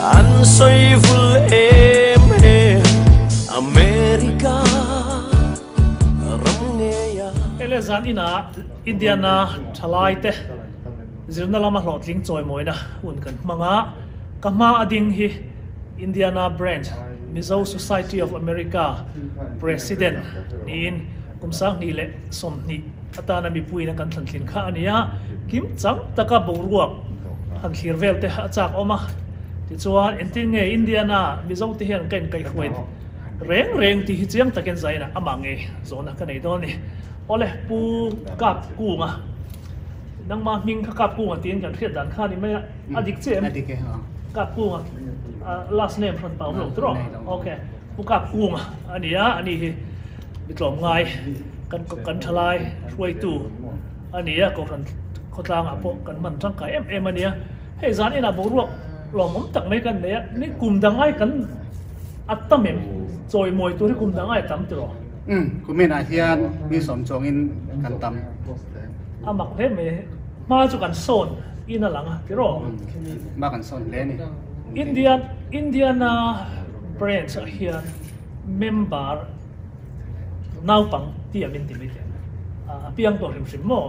an soi vul em America ram nge ya elezan ina Indiana thalai te zirna lama hlotling choi moina un kan manga kama ading hi Indiana branch Mizo Society of America president nin kumsang ni le som ni atana mi puina kan thlin kha ania kim chang taka boruak han thirvel te achak oma ti chuan entin nge Indiana Mizo te hian ken kai khwet reng ti hi chiang taken zaina amange zona ka nei don ni ole pu kap kunga nang ma ming kha kap kunga tin kan khiat dan kha ni mai adik chem adik ke ha kap kunga last name from Paul Tro okay pu kap kunga ania ani hi bitlom ngai kan thalai ruai tu ania ko kan khotlang apo kan man tang ka em ania hei zan ina boruak lomom tak mai kan ne ni kum dangai kan attamem choi moi tu ri kum dangai tam tro kumin hian mi som chongin kan tam amak le me ma chu kan son ina langa kiro ma kan son le ni Indiana branch here member now pang ti amin ti mi piang to rim sim mo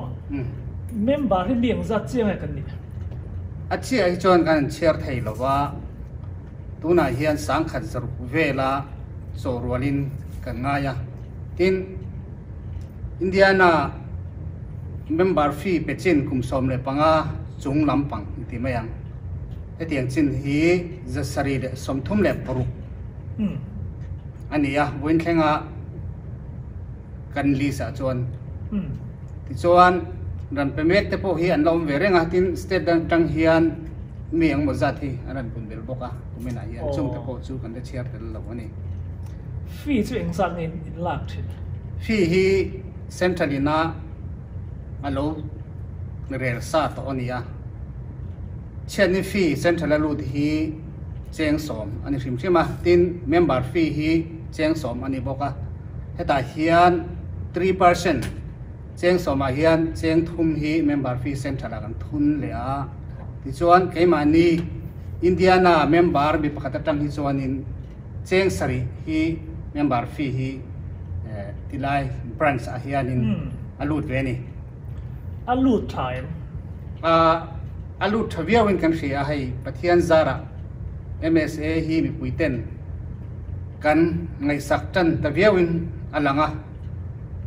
member hi biang za chiang ai kan ni achi ai chon kan chair thei lowa tuna hian sang khat zar vela so rolin kan ngaya tin Indiana member fee pechin kum som le panga chung lampang ti mayang etiang chin hi zasari de som thum le paru ania win thenga kan li sa chon ti chuan ran pemek te po hi an lom ve renga tin state dang tang hian mi ang mo zathi anan bun bel boka kumena hian chung te po chu kan de chiar tel lo ani fee chu eng sang in lak thil fee hi centralina alo rel sa to ania chen fee central lut hi cheng som ani hrim chima tin member fee hi cheng som ani boka heta hian 3% cheng som a hian cheng thum hi member fee central kan thun le a ti chuan keimani Indiana member bi pakata tang hi chuanin cheng sari hi member fee hi tilai branch a hianin alut ve ni alut time alut thawiawin kan hria hei pathian zara MSA hi mi puiten kan ngai sak tan tawiawin alanga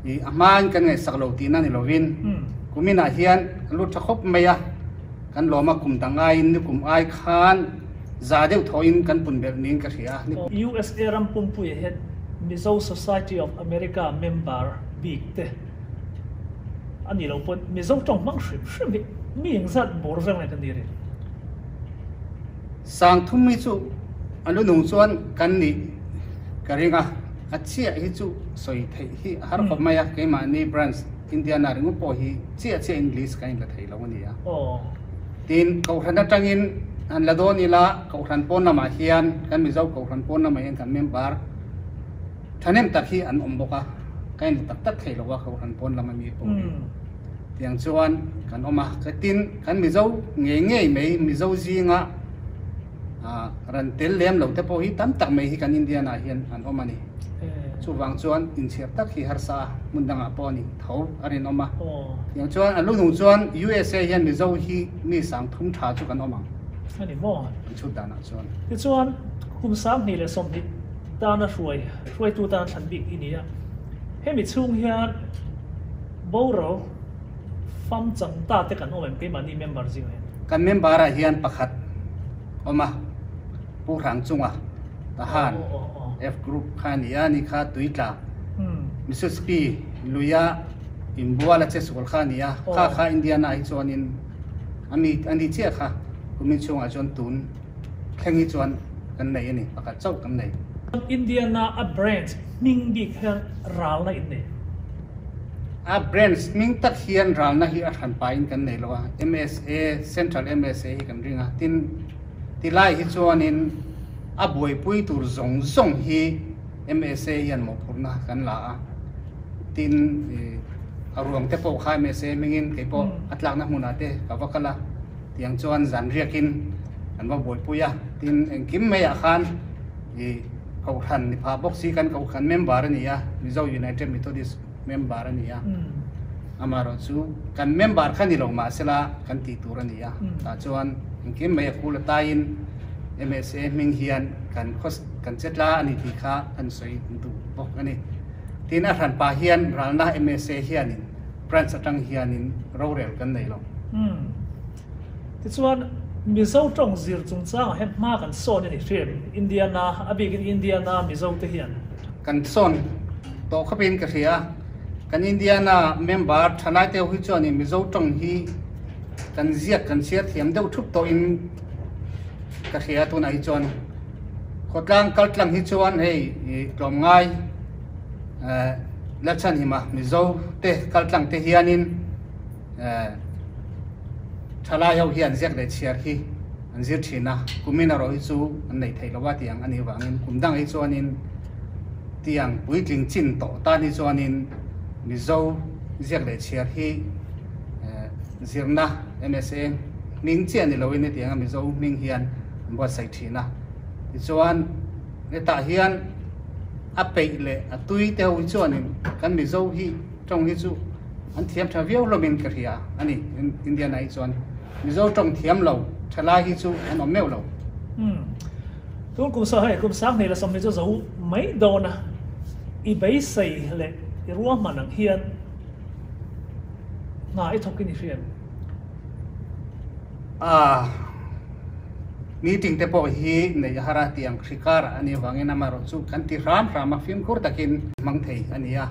i aman kan ngai sak lo tina ni lovin kumina hian alut thakop maya kan loma kum tangai ni kum ai khan zadeu thoin kan punbel ning ka hria ni USA ram pumpu he Mizo Society of America member big te ani lo pon Mizo tong mang shrim mi eng zat bor veng lai kan dire sang thum mi chu alu nung chuan kan ni karinga achia hi chu soi thei hi har khop maya ke ma ni branch Indiana ringu po hi chia English kain la thei lo ni ya tin ko thana tangin an la don ila ko than pon na ma hian kan mi zau ko than pon na ma hian kan member thanem tak hi an omboka kain tak thei lo wa ko than pon la ma mi po tiang chuan kan oma katin kan mi zau nge mei mi zau zinga ran tel lem lo te po hi tam tak mei hi kan Indiana hian an oma ni chu wang chuan in cher tak hi har sa mundanga po ni tho arin oma tiang chuan alu nu chuan USA hian mi zau hi mi sang thum tha chu kan oma ani mo chu dana chuan ti chuan kum sam ni le som ni ta na ruai tu ta than big inia hemi chung hian boro fam chang ta te kan om pe mani member jing kan member a hian pakhat oma pu rang chunga tahan F group khania ni kha tuitla Mrs P luya imbuala che sukol khania kha Indiana hi chuanin ani che kha kumin chunga chon tun khengi chuan kan nei ani pakhat chau kan nei Indiana a branch ming big her ral na inne a branch ming tak hian ral na hi a than pain kan nei lowa MSA central MSA hi kan ringa tin tilai hi chuanin a boi pui tur zong hi MSA hian mo phurna kan la tin aruang te po kha MSA mingin ke po atlak na hmuna te ka wakala tiang chuan zan riakin kan ma boi puya tin engkim me ya khan I kau khan ni pha boxi kan kau khan member ni ya Mizo United Methodist member ni ya amaro chu kan member khan ni lo ma sela kan ti tur ni ya ta chuan engkim me kul tain MSA ming hian kan khos kan chetla ani ti kha kan soi tu bok ani tin a ran pa hian ralna MSA hian in branch atang hian in rorel kan nei lo ti chuan Mizo trong zir chung chang hem ma kan son ni frame Indiana abigin Indiana Mizo te hian kan son to khapin ka ria kan Indiana member thanai te hui chuan ni Mizo trong hi kan ziak kan sia thiam deuh thup to in ka ria tu nai chuan khotlang kaltlang hi chuan hei klom ngai la chan hi ma Mizo te kaltlang te hianin thala yau hian ziak le chiar hi an zir thina kumina ro hi chu an nei thei lawa tiang ani wangin kumdang hi chuanin tiang puitling chin to ta ni chuanin Mizo ziak le chiar hi zirna MSA ming chian ni loin ni tiang Mizo ming hian bo sai thina ti chuan ne ta hian a pei le a tui te hu chuanin kan Mizo hi trong hi chu an thiam tha viau lomin ka ria ani India nai chuan Mizo trong thiam lo thala hi chu an om meu lo tu kum sa hai kum sang nei la som ni chu zo mai do na I bei sei le I ruam manang hian na I thokin ni fian meeting te po hi nei hara tiang khikar ani wangena maro chu kan ti ram ram a film kur takin mang thei ania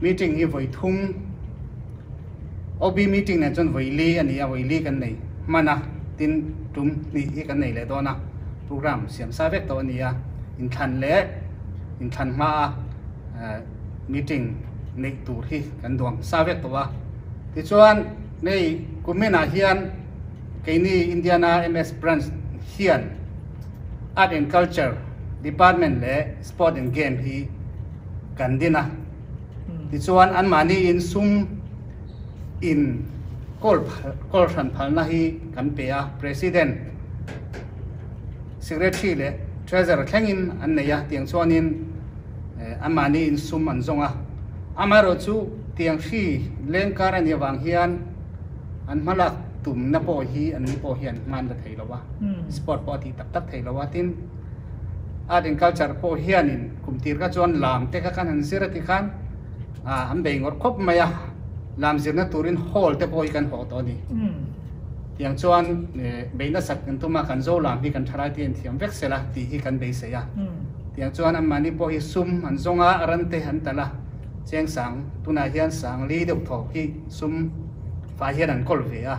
meeting hi voi thum OB meeting na chon voili ania voili kan nei mana tin tum ni hi kan nei le dona program siam sa vek to ania in than ma meeting nei tur hi kan duang sa vek to wa ti chuan nei kumena hian keini Indiana MS branch hian Art and Culture Department le Sport and Game hi kan dina ti chuan an mani in sum in kol ran phalna hi kan pea president secretary le treasurer thlengin an neya tiang chuanin amani in sum an zonga amaro chu tiang khi lengkar ani wang hian an malak tum na po hi an ni po hian man da thei lawa sport party tak tak thei lawa tin art and culture po hian in kumtir ka chuan lam te ka kan han zira ti khan am bei ngor khop maya lam zirna turin hall te po kan ho to ni tiang chuan beina sak kan tuma kan zo lam hi kan tharai tin thiam vek sela ti hi kan bei se ya tiang chuan am mani po hi sum an zonga aran te han tala cheng sang tuna hian sang li deuh tho hi sum fa hian an kol ve a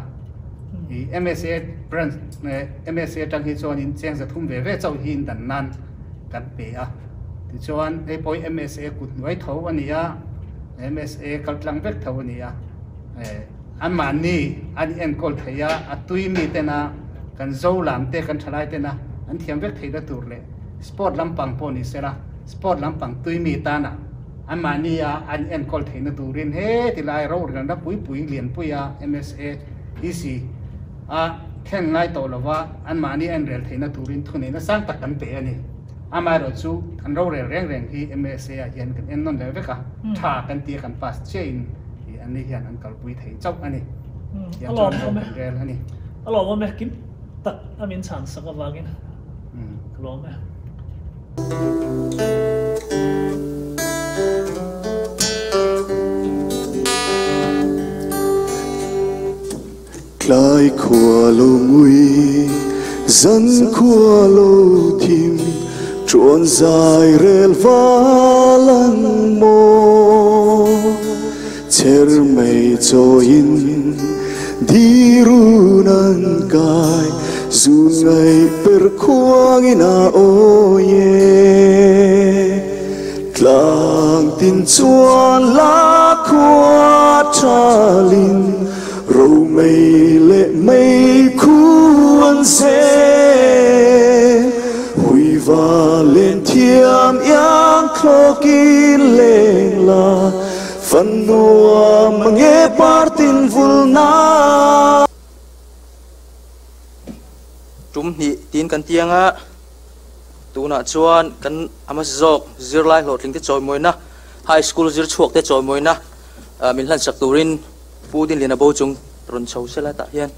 I MSA branch MSA tang hi chuan in cheng za thum ve ve chau hi in dan nan kan pe a ti chuan ei poi MSA kut noi tho ania MSA kaltlang vek tho ania amani an en kol theya atui mi tena kan zo lam te kan thalai tena an thiam vek thei da tur le sport lampang po ni sera sport lampang tui mi ta na amani ya an en kol thei na turin he tilai ro ran da pui lian pui ya MSA isi khen ngai to lawa an mani an rel thei na turin thune na sang tak kan pe ani amaro chu an ro reng hi MSA ya hian kan en non le veka tha kan ti kan pass chainอันนี้ยันอันกัลปุยไทยจบอันนี้ยันจบเรียนอันนี้อร่อยว่าแม่กินตักอามินฉันสักวากินกลอมไหมคลายขัวโลงุยจันขัวโลทิมจวนใจเรลวาลันโมcher mei choin dirunan kai zungai per khuang ina oye tlang tin chuan la khua thalin ro mei le mei khuan se hui va len thiam yang khokin leng la Fanua mengepartin vulna. tum ni tin kan tianga tuna chuan kan ama zok zirlai hlotling te choi moina high school zir chuak te choi moina min hlan sak turin pudin lena bo chung ron chho sela ta hian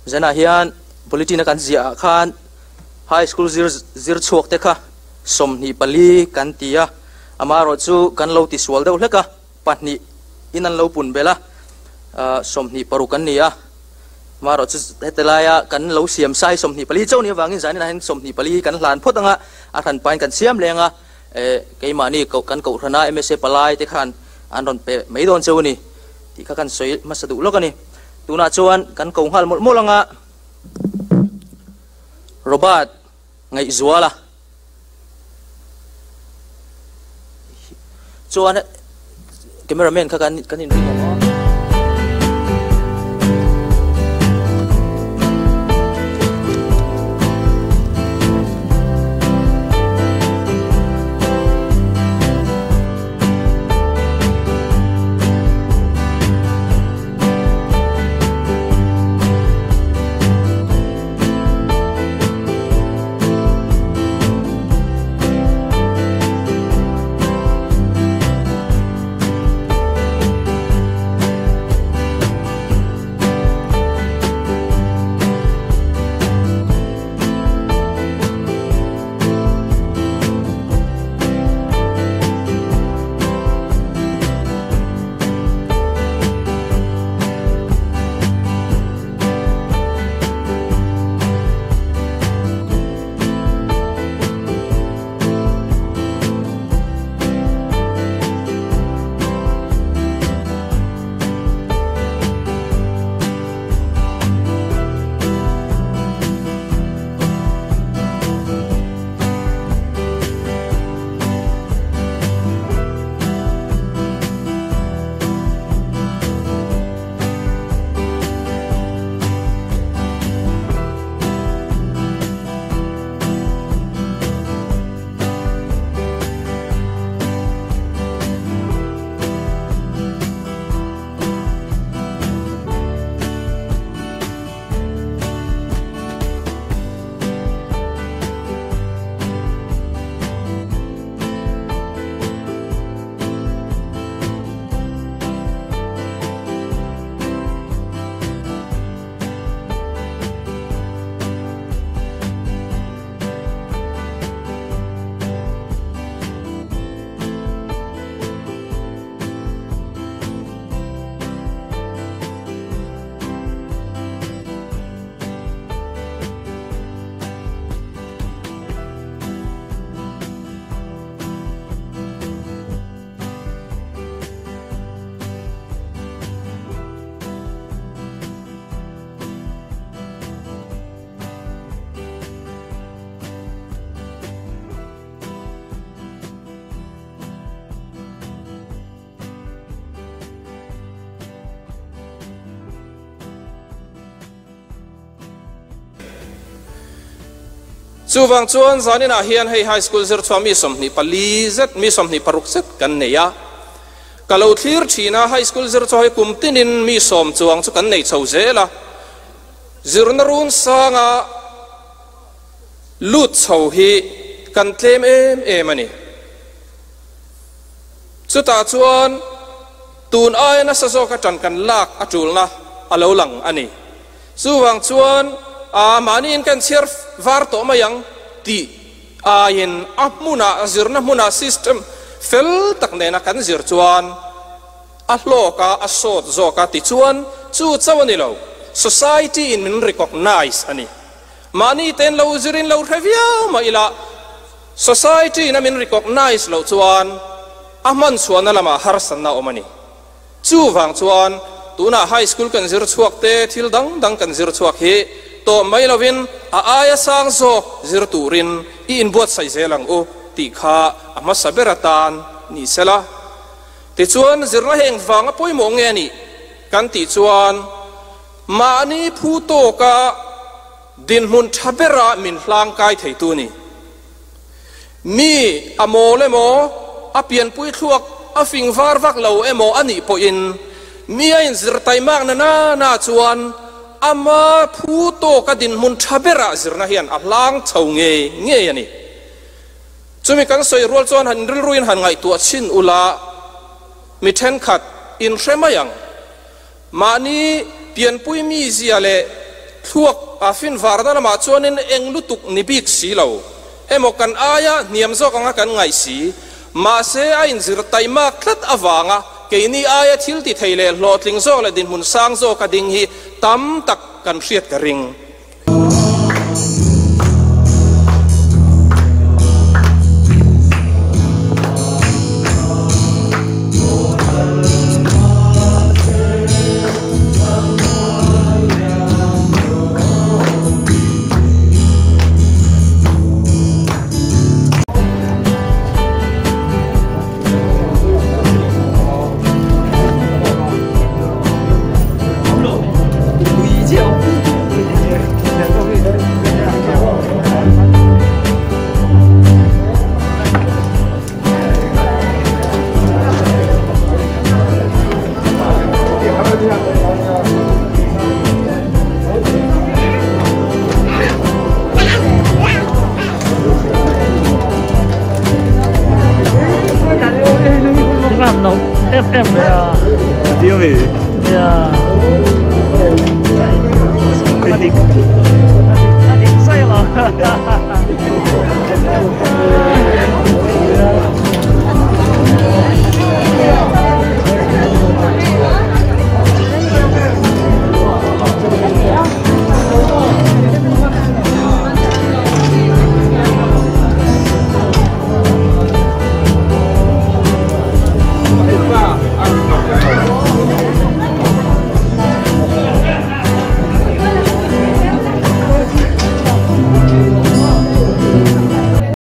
zana hian politina kan zia khan high school zir chuak te kha som ni pali kan tia amaro chu kan lo ti swal deuh hleka pahni inan lo pun bela som ni paru kan nia maro chu hetelaya kan lo siam sai som ni pali chau ni wangin zani na hen som ni pali kan hlan photanga a than pain kan siam lenga keima ni ko kan ko thana msa palai te khan an ron pe meidon chau ni ti kha kan soi masadu lokani tuna chuan kan kong hal molanga robot ngai zuala chuan cameraman kha kan in chuwang chuan zanina hian hei high school zir chwa mi som ni pali zet mi som ni paruk zet kan neya kalau thlir thina high school zir chwa kumtinin mi som chuwang chu kan nei chho zela zirna run sanga lut chho hi kan tlem em ani chuta chuan tun ai na sa zo ka tan kan lak atulna alo lang ani chuwang chuan manin kan sir varto mayang ti ayin apmuna zirna muna system fel takne na kan zir chuan ahloka asot zoka ti chuan chu chawani lo society in min recognize ani mani ten lo zirin lo revia ma ila society na min recognize lo chuan ahman chuan lama harsan na omani chu wang chuan tuna high school kan zir chuak te thil dang dang kan zir chuak hi to mai lovin a aya sang zo zir turin I in buat sai zelang o ti kha ama saberatan ni sela ti chuan zirna heng wanga poimo nge ni kan ti chuan mani phu to ka din mun thabera min hlang kai thei tu ni mi amole mo apian pui thuak afing var vak lo emo ani po in mi in zir tai mak na chuan ama phu to ka din mun thabera zirna hian a hlang chho nge ani chumi kan soi rol chuan han ril ruin han ngai tu chin ula mi then khat in hremayang mani pian pui mi zia le thuak afin varda ma chuanin englutuk nibik si lo emo kan aya niam zo ka kan ngai si ma se a in zir tai mak thlat awanga keini aya thil ti theile hlotling zo le din mun sang zo ka ding hi tam tak kan hriat ka ring FM ya. Dia ni. Ya. Adik saya lah.